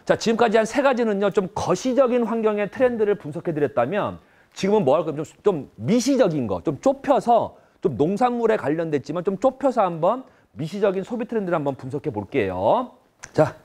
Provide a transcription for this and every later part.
자, 지금까지 한 3가지는요, 좀 거시적인 환경의 트렌드를 분석해드렸다면 지금은 뭐 할 거면 좀 미시적인 거, 좀 좁혀서 좀 농산물에 관련됐지만 좀 좁혀서 한번 미시적인 소비 트렌드를 한번 분석해 볼게요. 자,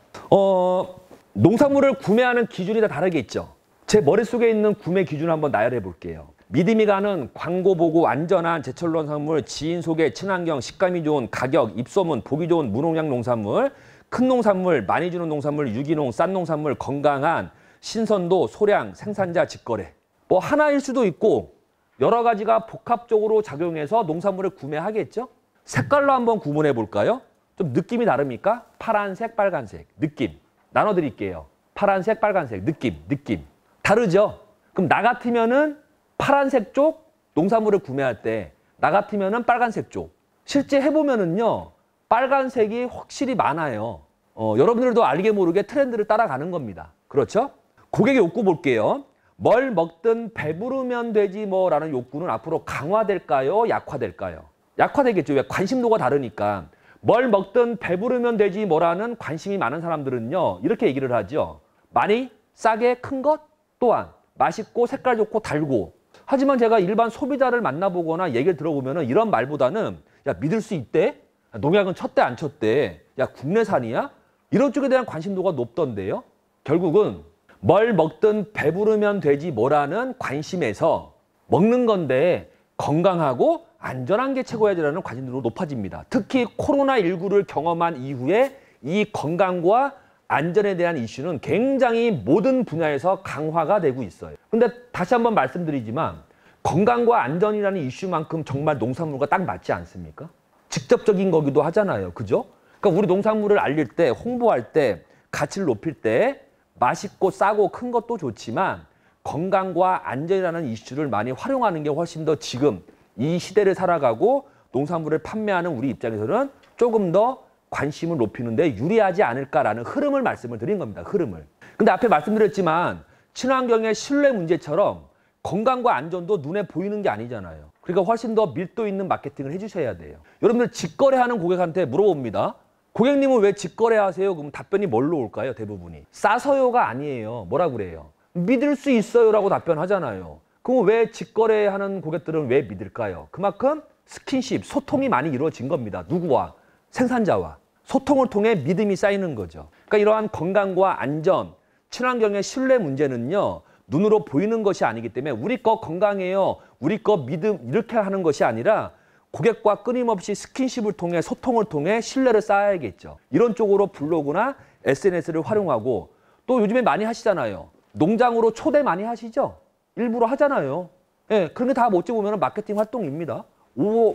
농산물을 구매하는 기준이 다 다르겠죠. 제 머릿속에 있는 구매 기준을 한번 나열해 볼게요. 믿음이 가는 광고 보고 안전한 제철 농산물, 지인 소개, 친환경, 식감이 좋은 가격, 입소문, 보기 좋은 무농약 농산물, 큰 농산물, 많이 주는 농산물, 유기농, 싼 농산물, 건강한, 신선도, 소량, 생산자, 직거래. 뭐 하나일 수도 있고 여러 가지가 복합적으로 작용해서 농산물을 구매하겠죠? 색깔로 한번 구분해 볼까요? 좀 느낌이 다릅니까? 파란색, 빨간색, 느낌. 나눠드릴게요. 파란색, 빨간색, 느낌. 다르죠? 그럼 나 같으면은 파란색 쪽 농산물을 구매할 때 나 같으면은 빨간색 쪽. 실제 해보면은요, 빨간색이 확실히 많아요. 여러분들도 알게 모르게 트렌드를 따라가는 겁니다. 그렇죠? 고객의 욕구 볼게요. 뭘 먹든 배부르면 되지 뭐라는 욕구는 앞으로 강화될까요? 약화될까요? 약화되겠죠. 왜? 관심도가 다르니까. 뭘 먹든 배부르면 되지 뭐라는 관심이 많은 사람들은요, 이렇게 얘기를 하죠. 많이, 싸게, 큰 것 또한 맛있고 색깔 좋고 달고. 하지만 제가 일반 소비자를 만나보거나 얘기를 들어보면 이런 말보다는 야, 믿을 수 있대? 농약은 쳤대 안 쳤대? 야, 국내산이야? 이런 쪽에 대한 관심도가 높던데요. 결국은 뭘 먹든 배부르면 되지 뭐라는 관심에서 먹는 건데 건강하고 안전한 게 최고야지라는 관심도가 높아집니다. 특히 코로나19를 경험한 이후에 이 건강과 안전에 대한 이슈는 굉장히 모든 분야에서 강화가 되고 있어요. 근데 다시 한번 말씀드리지만 건강과 안전이라는 이슈만큼 정말 농산물과 딱 맞지 않습니까? 직접적인 거기도 하잖아요. 그죠? 그러니까 우리 농산물을 알릴 때, 홍보할 때, 가치를 높일 때 맛있고 싸고 큰 것도 좋지만 건강과 안전이라는 이슈를 많이 활용하는 게 훨씬 더 지금 이 시대를 살아가고 농산물을 판매하는 우리 입장에서는 조금 더 관심을 높이는 데 유리하지 않을까라는 흐름을 말씀을 드린 겁니다. 흐름을. 근데 앞에 말씀드렸지만 친환경의 신뢰 문제처럼 건강과 안전도 눈에 보이는 게 아니잖아요. 그러니까 훨씬 더 밀도 있는 마케팅을 해주셔야 돼요. 여러분들 직거래하는 고객한테 물어봅니다. 고객님은 왜 직거래하세요? 그럼 답변이 뭘로 올까요? 대부분이. 싸서요가 아니에요. 뭐라 그래요? 믿을 수 있어요라고 답변하잖아요. 그럼 왜 직거래하는 고객들은 왜 믿을까요? 그만큼 스킨십, 소통이 많이 이루어진 겁니다. 누구와? 생산자와. 소통을 통해 믿음이 쌓이는 거죠. 그러니까 이러한 건강과 안전, 친환경의 신뢰 문제는요. 눈으로 보이는 것이 아니기 때문에 우리 거 건강해요, 우리 거 믿음 이렇게 하는 것이 아니라 고객과 끊임없이 스킨십을 통해 소통을 통해 신뢰를 쌓아야겠죠. 이런 쪽으로 블로그나 SNS를 활용하고 또 요즘에 많이 하시잖아요. 농장으로 초대 많이 하시죠? 일부러 하잖아요. 예, 그런 게 다 어찌 보면 마케팅 활동입니다.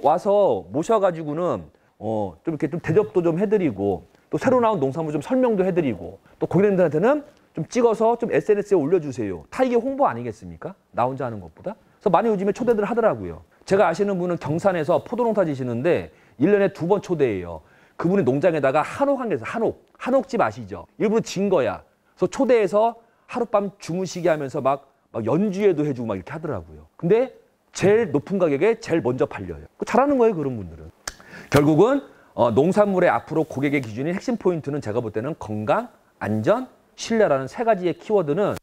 와서 모셔가지고는 좀 이렇게 좀 대접도 좀 해드리고 또 새로 나온 농산물 좀 설명도 해드리고 또 고객님들한테는 좀 찍어서 좀 SNS에 올려주세요. 다 이게 홍보 아니겠습니까? 나 혼자 하는 것보다. 그래서 많이 요즘에 초대들 하더라고요. 제가 아시는 분은 경산에서 포도농사 지시는데 1년에 2번 초대해요. 그분이 농장에다가 한옥 한 개 있어요. 한옥집 아시죠? 일부러 진 거야. 그래서 초대해서 하룻밤 주무시게 하면서 막 연주회도 해주고 막 이렇게 하더라고요. 근데 제일 높은 가격에 제일 먼저 팔려요. 잘하는 거예요, 그런 분들은. 결국은 농산물의 앞으로 고객의 기준인 핵심 포인트는 제가 볼 때는 건강, 안전, 신뢰라는 3가지의 키워드는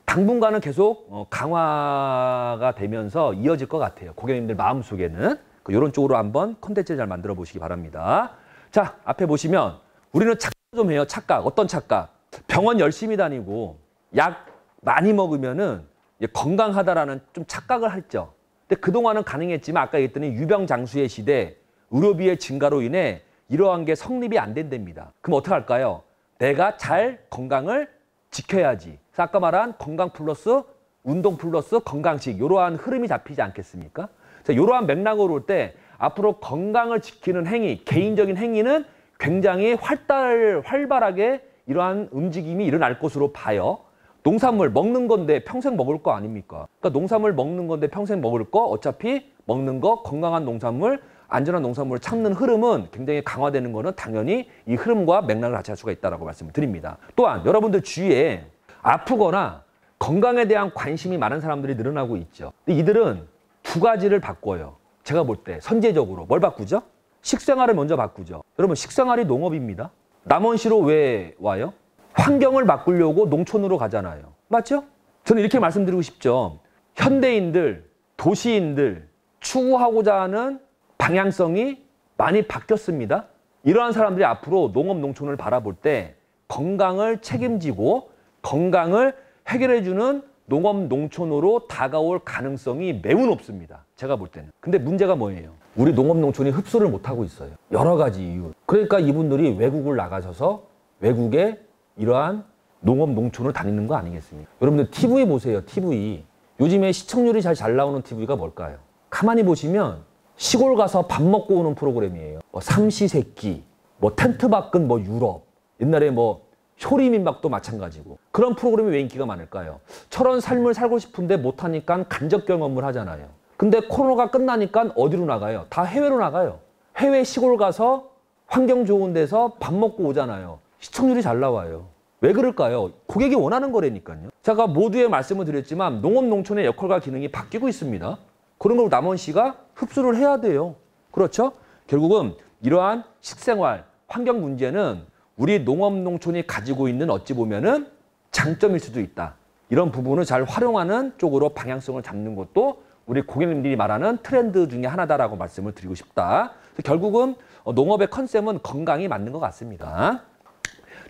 당분간은 계속 강화가 되면서 이어질 것 같아요. 고객님들 마음속에는. 이런 쪽으로 한번 콘텐츠를 잘 만들어 보시기 바랍니다. 자, 앞에 보시면 우리는 착각 좀 해요. 착각. 어떤 착각? 병원 열심히 다니고 약 많이 먹으면은 건강하다라는 좀 착각을 했죠. 근데 그동안은 가능했지만 아까 얘기했더니 유병장수의 시대, 의료비의 증가로 인해 이러한 게 성립이 안 된답니다. 그럼 어떻게 할까요? 내가 잘 건강을 지켜야지. 그래서 아까 말한 건강 플러스 운동 플러스 건강식 이러한 흐름이 잡히지 않겠습니까? 이러한 맥락으로 올 때 앞으로 건강을 지키는 행위, 개인적인 행위는 굉장히 활발하게 이러한 움직임이 일어날 것으로 봐요. 농산물 먹는 건데 평생 먹을 거 아닙니까? 그러니까 농산물 먹는 건데 평생 먹을 거 어차피 먹는 거 건강한 농산물, 안전한 농산물을 찾는 흐름은 굉장히 강화되는 거는 당연히 이 흐름과 맥락을 같이 할 수가 있다고 말씀을 드립니다. 또한 여러분들 주위에 아프거나 건강에 대한 관심이 많은 사람들이 늘어나고 있죠. 근데 이들은 2가지를 바꿔요. 제가 볼 때 선제적으로 뭘 바꾸죠? 식생활을 먼저 바꾸죠. 여러분 식생활이 농업입니다. 남원시로 왜 와요? 환경을 바꾸려고 농촌으로 가잖아요. 맞죠? 저는 이렇게 말씀드리고 싶죠. 현대인들, 도시인들 추구하고자 하는 방향성이 많이 바뀌었습니다. 이러한 사람들이 앞으로 농업, 농촌을 바라볼 때 건강을 책임지고 건강을 해결해주는 농업, 농촌으로 다가올 가능성이 매우 높습니다. 제가 볼 때는. 근데 문제가 뭐예요? 우리 농업, 농촌이 흡수를 못하고 있어요. 여러 가지 이유. 그러니까 이분들이 외국을 나가셔서 외국에 이러한 농업, 농촌을 다니는 거 아니겠습니까? 여러분들 TV 보세요. TV. 요즘에 시청률이 잘 나오는 TV가 뭘까요? 가만히 보시면 시골 가서 밥 먹고 오는 프로그램이에요. 뭐 삼시세끼, 뭐 텐트 밖은 뭐 유럽, 옛날에 뭐 효리민박도 마찬가지고. 그런 프로그램이 왜 인기가 많을까요? 저런 삶을 살고 싶은데 못하니까 간접 경험을 하잖아요. 근데 코로나가 끝나니까 어디로 나가요? 다 해외로 나가요. 해외 시골 가서 환경 좋은 데서 밥 먹고 오잖아요. 시청률이 잘 나와요. 왜 그럴까요? 고객이 원하는 거라니까요. 제가 모두에 말씀을 드렸지만 농업, 농촌의 역할과 기능이 바뀌고 있습니다. 그런 걸 남원 씨가 흡수를 해야 돼요. 그렇죠? 결국은 이러한 식생활, 환경 문제는 우리 농업, 농촌이 가지고 있는 어찌 보면은 장점일 수도 있다. 이런 부분을 잘 활용하는 쪽으로 방향성을 잡는 것도 우리 고객님들이 말하는 트렌드 중에 하나다라고 말씀을 드리고 싶다. 결국은 농업의 컨셉은 건강이 맞는 것 같습니다.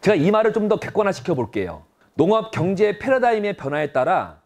제가 이 말을 좀 더 객관화시켜 볼게요. 농업 경제의 패러다임의 변화에 따라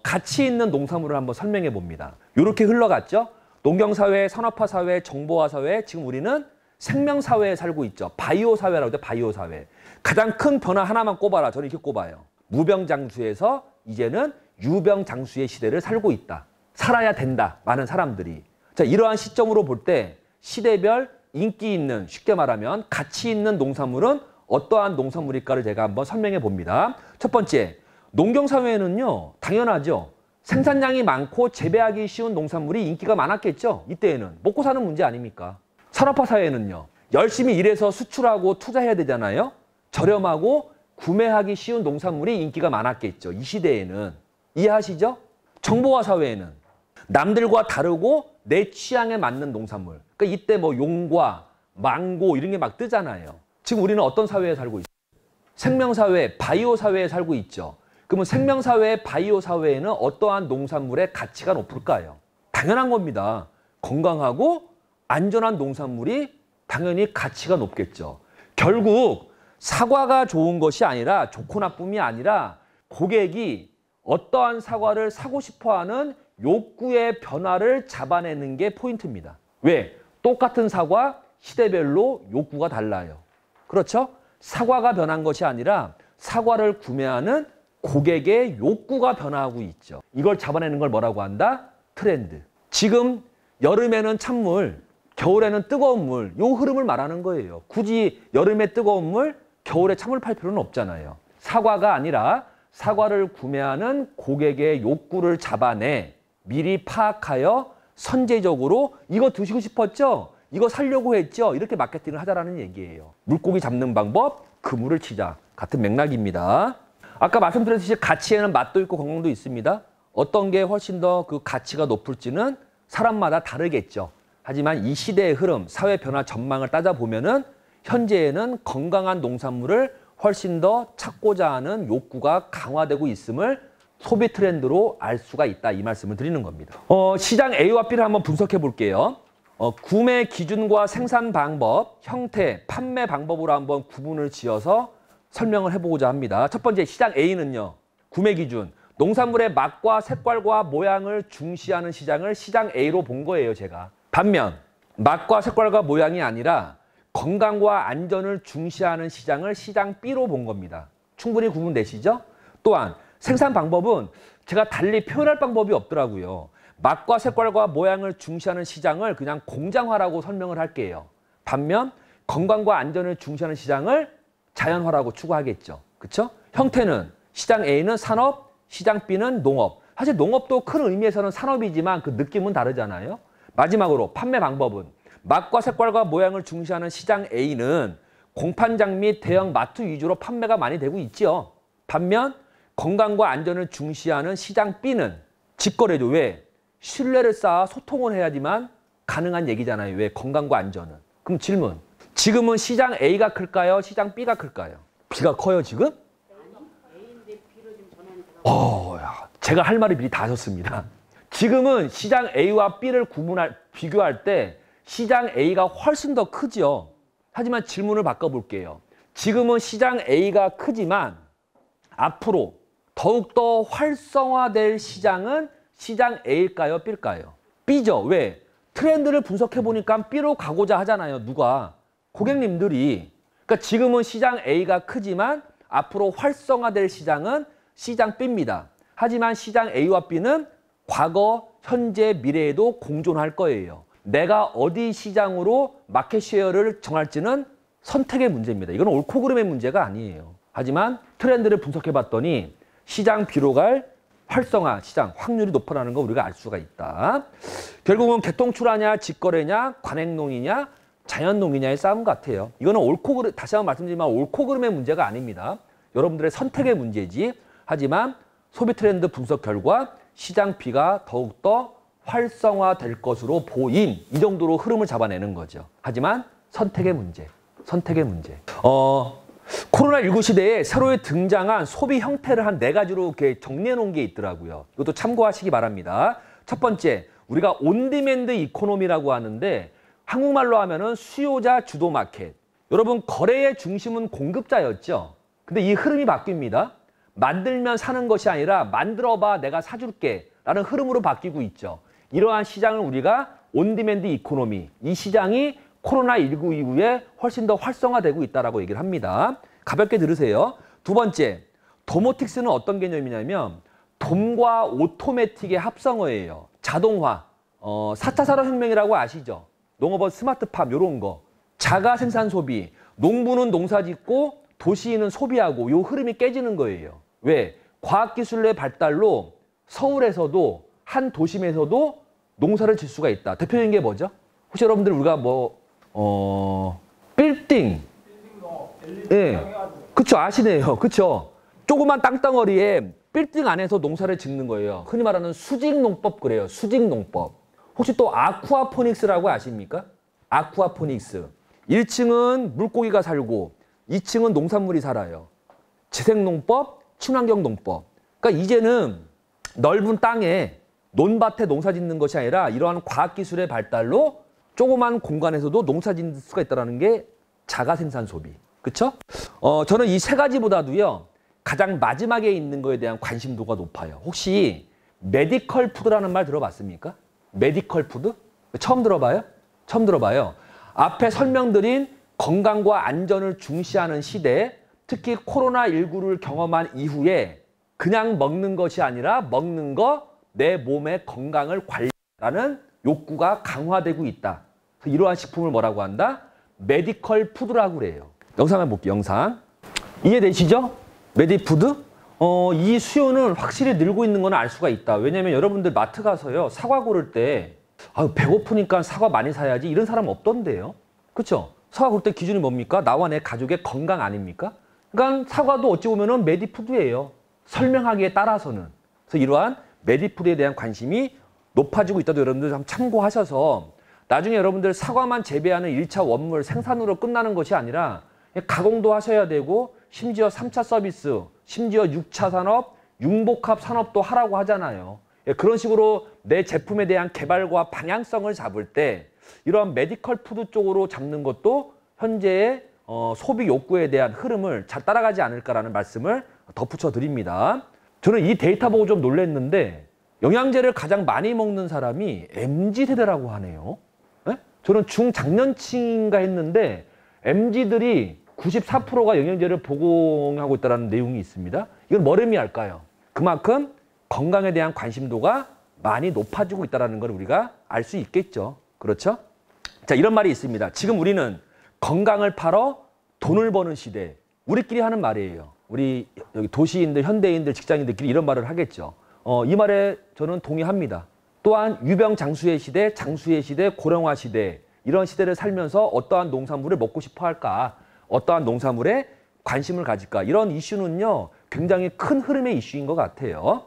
가치 있는 농산물을 한번 설명해 봅니다. 이렇게 흘러갔죠. 농경사회, 산업화사회, 정보화사회, 지금 우리는 생명사회에 살고 있죠. 바이오사회라고 하죠. 바이오사회. 가장 큰 변화 하나만 꼽아라. 저는 이렇게 꼽아요. 무병장수에서 이제는 유병장수의 시대를 살고 있다. 살아야 된다. 많은 사람들이. 자, 이러한 시점으로 볼 때 시대별 인기 있는, 쉽게 말하면 가치 있는 농산물은 어떠한 농산물일까를 제가 한번 설명해 봅니다. 첫 번째, 농경사회에는요, 당연하죠. 생산량이 많고 재배하기 쉬운 농산물이 인기가 많았겠죠. 이때에는 먹고 사는 문제 아닙니까? 산업화 사회는요, 열심히 일해서 수출하고 투자해야 되잖아요. 저렴하고 구매하기 쉬운 농산물이 인기가 많았겠죠. 이 시대에는. 이해하시죠? 정보화 사회에는 남들과 다르고 내 취향에 맞는 농산물. 그러니까 이때 뭐 용과 망고 이런 게 막 뜨잖아요. 지금 우리는 어떤 사회에 살고 있죠? 생명사회, 바이오 사회에 살고 있죠. 그러면 생명사회, 바이오 사회에는 어떠한 농산물의 가치가 높을까요? 당연한 겁니다. 건강하고 안전한 농산물이 당연히 가치가 높겠죠. 결국 사과가 좋은 것이 아니라, 좋고 나쁨이 아니라 고객이 어떠한 사과를 사고 싶어하는 욕구의 변화를 잡아내는 게 포인트입니다. 왜? 똑같은 사과, 시대별로 욕구가 달라요. 그렇죠? 사과가 변한 것이 아니라 사과를 구매하는 고객의 욕구가 변화하고 있죠. 이걸 잡아내는 걸 뭐라고 한다? 트렌드. 지금 여름에는 찬물, 겨울에는 뜨거운 물, 요 흐름을 말하는 거예요. 굳이 여름에 뜨거운 물, 겨울에 찬물 팔 필요는 없잖아요. 사과가 아니라 사과를 구매하는 고객의 욕구를 잡아내 미리 파악하여 선제적으로 이거 드시고 싶었죠? 이거 살려고 했죠? 이렇게 마케팅을 하자라는 얘기예요. 물고기 잡는 방법, 그물을 치자. 같은 맥락입니다. 아까 말씀드렸듯이 가치에는 맛도 있고 건강도 있습니다. 어떤 게 훨씬 더 그 가치가 높을지는 사람마다 다르겠죠. 하지만 이 시대의 흐름, 사회 변화 전망을 따져보면은 현재에는 건강한 농산물을 훨씬 더 찾고자 하는 욕구가 강화되고 있음을 소비 트렌드로 알 수가 있다. 이 말씀을 드리는 겁니다. 시장 A와 B를 한번 분석해 볼게요. 구매 기준과 생산 방법, 형태, 판매 방법으로 한번 구분을 지어서 설명을 해보고자 합니다. 첫 번째 시장 A는요. 구매 기준, 농산물의 맛과 색깔과 모양을 중시하는 시장을 시장 A로 본 거예요. 제가. 반면 맛과 색깔과 모양이 아니라 건강과 안전을 중시하는 시장을 시장 B로 본 겁니다. 충분히 구분되시죠? 또한 생산 방법은 제가 달리 표현할 방법이 없더라고요. 맛과 색깔과 모양을 중시하는 시장을 그냥 공장화라고 설명을 할게요. 반면 건강과 안전을 중시하는 시장을 자연화라고 추구하겠죠. 그렇죠? 형태는 시장 A는 산업, 시장 B는 농업. 사실 농업도 큰 의미에서는 산업이지만 그 느낌은 다르잖아요. 마지막으로 판매 방법은 맛과 색깔과 모양을 중시하는 시장 A는 공판장 및 대형 마트 위주로 판매가 많이 되고 있죠. 반면 건강과 안전을 중시하는 시장 B는 직거래죠. 왜? 신뢰를 쌓아 소통을 해야지만 가능한 얘기잖아요. 왜? 건강과 안전은. 그럼 질문. 지금은 시장 A가 클까요? 시장 B가 클까요? B가 커요 지금? 제가 할 말이 미리 다 하셨습니다. 지금은 시장 A와 B를 비교할 때 시장 A가 훨씬 더 크죠. 하지만 질문을 바꿔볼게요. 지금은 시장 A가 크지만 앞으로 더욱더 활성화될 시장은 시장 A일까요? B일까요? B죠. 왜? 트렌드를 분석해보니까 B로 가고자 하잖아요. 누가? 고객님들이. 그러니까 지금은 시장 A가 크지만 앞으로 활성화될 시장은 시장 B입니다. 하지만 시장 A와 B는 과거, 현재, 미래에도 공존할 거예요. 내가 어디 시장으로 마켓 쉐어를 정할지는 선택의 문제입니다. 이건 옳고 그름의 문제가 아니에요. 하지만 트렌드를 분석해봤더니 시장 B로 갈 활성화 시장 확률이 높아라는 거 우리가 알 수가 있다. 결국은 개통출하냐, 직거래냐, 관행농이냐, 자연농이냐의 싸움 같아요. 이거는 옳고 그름, 다시 한번 말씀드리지만 옳고 그름의 문제가 아닙니다. 여러분들의 선택의 문제지. 하지만 소비 트렌드 분석 결과 시장 B가 더욱더 활성화될 것으로 보인 이 정도로 흐름을 잡아내는 거죠. 하지만 선택의 문제, 선택의 문제. 코로나19 시대에 새로 등장한 소비 형태를 한 4가지로 이렇게 정리해 놓은 게 있더라고요. 이것도 참고하시기 바랍니다. 첫 번째, 우리가 온디맨드 이코노미라고 하는데 한국말로 하면은 수요자 주도 마켓. 여러분, 거래의 중심은 공급자였죠. 근데 이 흐름이 바뀝니다. 만들면 사는 것이 아니라 만들어봐 내가 사줄게 라는 흐름으로 바뀌고 있죠. 이러한 시장을 우리가 온디맨드 이코노미, 이 시장이 코로나19 이후에 훨씬 더 활성화되고 있다고 얘기를 합니다. 가볍게 들으세요. 두 번째, 도모틱스는 어떤 개념이냐면 돔과 오토매틱의 합성어예요. 자동화, 4차 산업혁명이라고 아시죠? 농업은 스마트팜 이런 거. 자가 생산 소비, 농부는 농사 짓고 도시인은 소비하고 이 흐름이 깨지는 거예요. 왜? 과학기술의 발달로 서울에서도 한 도심에서도 농사를 질 수가 있다. 대표적인 게 뭐죠? 혹시 여러분들 우리가 빌딩. 예. 그쵸, 아시네요. 그쵸. 조그만 땅덩어리에 빌딩 안에서 농사를 짓는 거예요. 흔히 말하는 수직농법 그래요. 수직농법. 혹시 또 아쿠아포닉스라고 아십니까? 아쿠아포닉스. 1층은 물고기가 살고 2층은 농산물이 살아요. 지생농법, 친환경농법. 그러니까 이제는 넓은 땅에 논밭에 농사 짓는 것이 아니라 이러한 과학기술의 발달로 조그만 공간에서도 농사 짓는 수가 있다는 게 자가생산 소비. 그쵸? 저는 이 3가지보다도요, 가장 마지막에 있는 거에 대한 관심도가 높아요. 혹시 메디컬 푸드라는 말 들어봤습니까? 메디컬 푸드? 처음 들어봐요? 처음 들어봐요. 앞에 설명드린 건강과 안전을 중시하는 시대에 특히 코로나19를 경험한 이후에 그냥 먹는 것이 아니라 먹는 거 내 몸의 건강을 관리하는 욕구가 강화되고 있다. 그래서 이러한 식품을 뭐라고 한다? 메디컬 푸드라고 그래요. 영상 한번 볼게요. 영상. 이해되시죠? 메디푸드? 이 수요는 확실히 늘고 있는 건 알 수가 있다. 왜냐면 여러분들 마트 가서요, 사과 고를 때 배고프니까 사과 많이 사야지 이런 사람 없던데요. 그렇죠? 사과 고를 때 기준이 뭡니까? 나와 내 가족의 건강 아닙니까? 그러니까 사과도 어찌 보면은 메디푸드예요. 설명하기에 따라서는. 그래서 이러한 메디푸드에 대한 관심이 높아지고 있다도 여러분들 좀 참고하셔서 나중에 여러분들 사과만 재배하는 1차 원물 생산으로 끝나는 것이 아니라 가공도 하셔야 되고 심지어 3차 서비스, 심지어 6차 산업, 융복합 산업도 하라고 하잖아요. 그런 식으로 내 제품에 대한 개발과 방향성을 잡을 때 이런 메디컬 푸드 쪽으로 잡는 것도 현재의 소비 욕구에 대한 흐름을 잘 따라가지 않을까라는 말씀을 덧붙여 드립니다. 저는 이 데이터 보고 좀 놀랐는데 영양제를 가장 많이 먹는 사람이 MZ세대라고 하네요. 네? 저는 중장년층인가 했는데 MZ들이 94%가 영양제를 복용하고 있다는 내용이 있습니다. 이건 뭘 의미할까요? 그만큼 건강에 대한 관심도가 많이 높아지고 있다는 걸 우리가 알 수 있겠죠. 그렇죠? 자, 이런 말이 있습니다. 지금 우리는 건강을 팔어 돈을 버는 시대. 우리끼리 하는 말이에요. 우리 여기 도시인들, 현대인들, 직장인들끼리 이런 말을 하겠죠. 이 말에 저는 동의합니다. 또한 유병장수의 시대, 장수의 시대, 고령화 시대 이런 시대를 살면서 어떠한 농산물을 먹고 싶어 할까? 어떠한 농산물에 관심을 가질까? 이런 이슈는요, 굉장히 큰 흐름의 이슈인 것 같아요.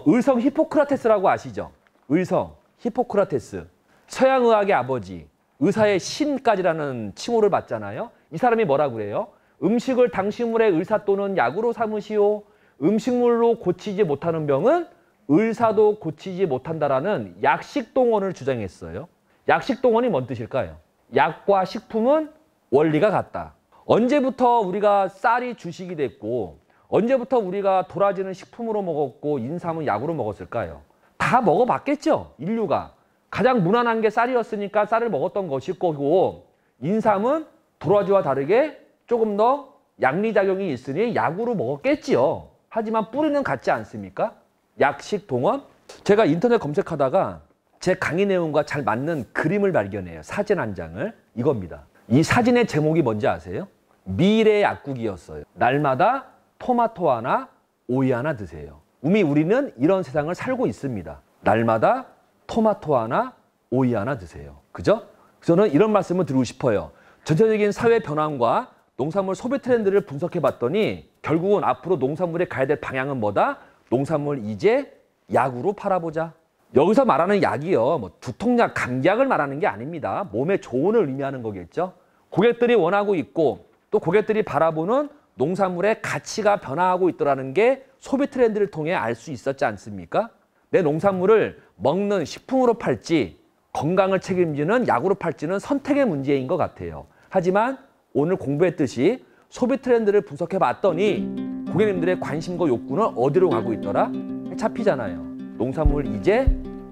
의성 히포크라테스라고 아시죠? 의성 히포크라테스. 서양의학의 아버지, 의사의 신까지라는 칭호를 받잖아요. 이 사람이 뭐라고 그래요? 음식을 당식물의 의사 또는 약으로 삼으시오. 음식물로 고치지 못하는 병은 의사도 고치지 못한다라는 약식동원을 주장했어요. 약식동원이 뭔 뜻일까요? 약과 식품은 원리가 같다. 언제부터 우리가 쌀이 주식이 됐고 언제부터 우리가 도라지는 식품으로 먹었고 인삼은 약으로 먹었을까요? 다 먹어봤겠죠, 인류가. 가장 무난한 게 쌀이었으니까 쌀을 먹었던 것일 거고 인삼은 도라지와 다르게 조금 더 양리작용이 있으니 약으로 먹었겠지요. 하지만 뿌리는 같지 않습니까? 약식 동원? 제가 인터넷 검색하다가 제 강의 내용과 잘 맞는 그림을 발견해요. 사진 한 장을. 이겁니다. 이 사진의 제목이 뭔지 아세요? 미래 약국이었어요. 날마다 토마토 하나, 오이 하나 드세요. 이미 우리는 이런 세상을 살고 있습니다. 날마다 토마토 하나, 오이 하나 드세요. 그죠? 저는 이런 말씀을 드리고 싶어요. 전체적인 사회 변화과 농산물 소비 트렌드를 분석해 봤더니 결국은 앞으로 농산물에 가야 될 방향은 뭐다? 농산물 이제 약으로 팔아보자. 여기서 말하는 약이요, 뭐 두통약, 감기약을 말하는 게 아닙니다. 몸에 좋은을 의미하는 거겠죠. 고객들이 원하고 있고 또 고객들이 바라보는 농산물의 가치가 변화하고 있더라는 게 소비 트렌드를 통해 알 수 있었지 않습니까? 내 농산물을 먹는 식품으로 팔지 건강을 책임지는 약으로 팔지는 선택의 문제인 것 같아요. 하지만 오늘 공부했듯이 소비 트렌드를 분석해 봤더니 고객님들의 관심과 욕구는 어디로 가고 있더라? 잡히잖아요. 농산물 이제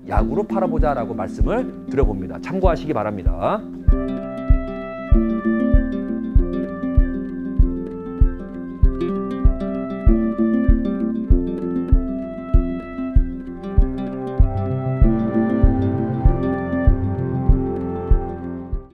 약으로 팔아보자 라고 말씀을 드려봅니다. 참고하시기 바랍니다.